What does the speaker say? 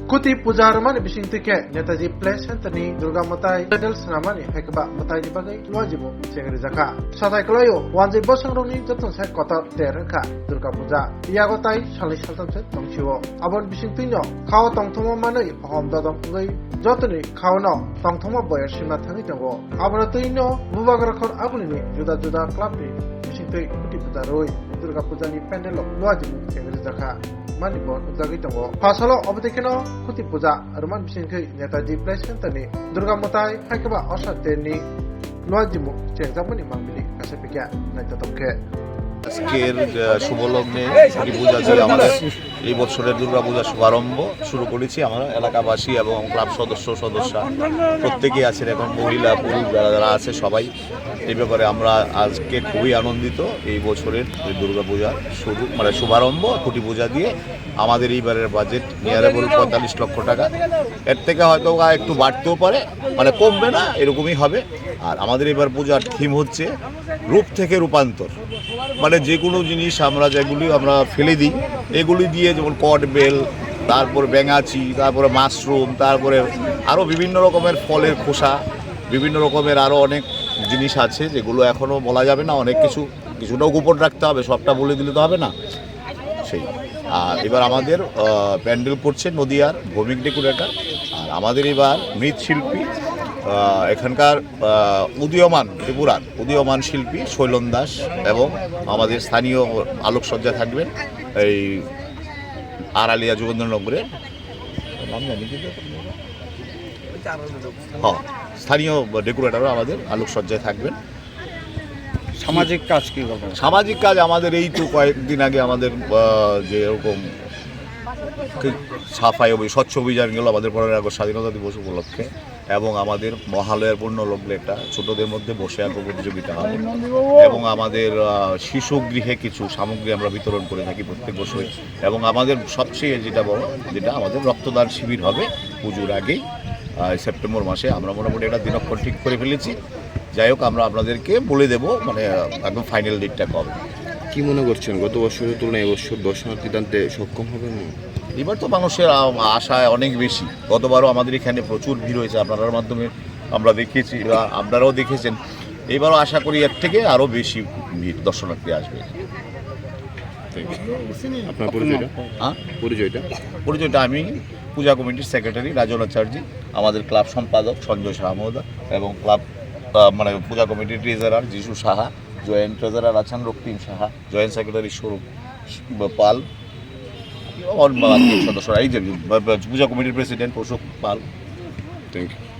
Kuti puja ramani bising tike Netaji Place Center-ni Durga Matai Pedals namani hekba matai ni bagai luajimu cengri jaka. Satai kelayo wanjai bosang roni jatun sai kota terka Durga Puja. Iya gotai salis saltam se tongchiwo. Abon bising tinyo khao tongthomo manai hom dodom ngai jotuni khao no tongthomo boyer sima thangi tango. Abon tinyo bubagrakhor abuni ni juda juda club ni bising tei kuti puja roi Durga Puja ni pandel luajimu cengri jaka. Manipur Uttagi Tango. Fasalo Obatikino Kuti Puja Roman Bishinki Netaji Place Center-ni Durga Matai Hakaba Osateni Loajimu Chengzamani Mamili Kasapika Naitatomke. আজকের শুভ লগ্নে কুটি পূজা দিয়ে আমাদের এই বছরের দুর্গা পূজার শুভারম্ভ শুরু করেছি। আমরা এলাকাবাসী এবং ক্লাব সদস্যরা প্রত্যেকেই আছেন এবং মহিলা পুরুষ যারা আছে সবাই এই ব্যাপারে আমরা আজকে খুবই আনন্দিত। এই বছরের দুর্গা পূজার শুভারম্ভ কুটি পূজা দিয়ে আমাদের এইবারের বাজেট নিয়ারেবল ৪৫ লক্ষ টাকা। এর থেকে হয়তো একটু বাড়তেও পারে, কমবে না, এরকমই হবে। আর আমাদের এবার পূজার থিম হচ্ছে রূপ থেকে রূপান্তর। যে কোনো জিনিস যেগুলি আমরা ফেলে দিই এগুলি দিয়ে, যেমন কট বেল, তারপর ব্যাঙাচি, তারপরে মাশরুম, তারপরে আরও বিভিন্ন রকমের ফলের খোসা, বিভিন্ন রকমের আরও অনেক জিনিস আছে যেগুলো এখনও বলা যাবে না। অনেক কিছুটাও গোপন রাখতে হবে, সবটা বলে দিলে তো হবে না সেই। আর এবার আমাদের প্যান্ডেল করছে নদিয়ার ভৌমিক ডেকোরেটর। আর আমাদের এবার মৃৎশিল্পী এখানকার ত্রিপুরার উদীয়মান শিল্পী শৈলন দাস এবং আমাদের স্থানীয় আলোকসজ্জা থাকবেন এই আড়ালিয়া যোগেন্দ্রনগরের নাম জানি স্থানীয় ডেকোরেটরও আমাদের আলোকসজ্জায় থাকবেন। সামাজিক কাজ কি করবেন? সামাজিক কাজ আমাদের এই তো কয়েকদিন আগে আমাদের যে এরকম সাফাই স্বচ্ছ অভিযান গেল আমাদের ১৫ই আগস্ট স্বাধীনতা দিবস উপলক্ষে, এবং আমাদের মহালয়ার পূর্ণ লগ্নে একটা ছোটদের মধ্যে বসে আঁকো প্রতিযোগিতা হবে, এবং আমাদের শিশু গৃহে কিছু সামগ্রী আমরা বিতরণ করে থাকি প্রত্যেক বছরই, এবং আমাদের সবচেয়ে যেটা আমাদের রক্তদান শিবির হবে পুজোর আগেই সেপ্টেম্বর মাসে। আমরা মোটামুটি একটা দিনক্ষণ ঠিক করে ফেলেছি। যাই হোক, আমরা আপনাদেরকে বলে দেবো একদম ফাইনাল ডেটটা কবে। কি মনে করছেন গত বছরের তুলনায় এবছর দর্শনার্থী টানতে সক্ষম হবে না? এবার তো মানুষের আশায় অনেক বেশি। গতবারও আমাদের এখানে প্রচুর ভিড় হয়েছে, আপনার মাধ্যমে আমরা দেখেছি, আপনারাও দেখেছেন। এবারও আশা করি এর থেকে আরও বেশি ভিড় দর্শনার্থী আসবে। আপনার পরিচয়টা? আমি পূজা কমিটির সেক্রেটারি রাজন আচার্যি, আমাদের ক্লাব সম্পাদক সঞ্জয় সাহা মহোদয়, এবং ক্লাব পূজা কমিটির ট্রেজারার যিশু সাহা, জয়েন্ট ট্রেজারার আছেন রক্তিম সাহা, জয়েন্ট সেক্রেটারি স্বরূপ পাল, সদস্যরা এই যে পূজা কমিটির president Ashok Pal. Thank you.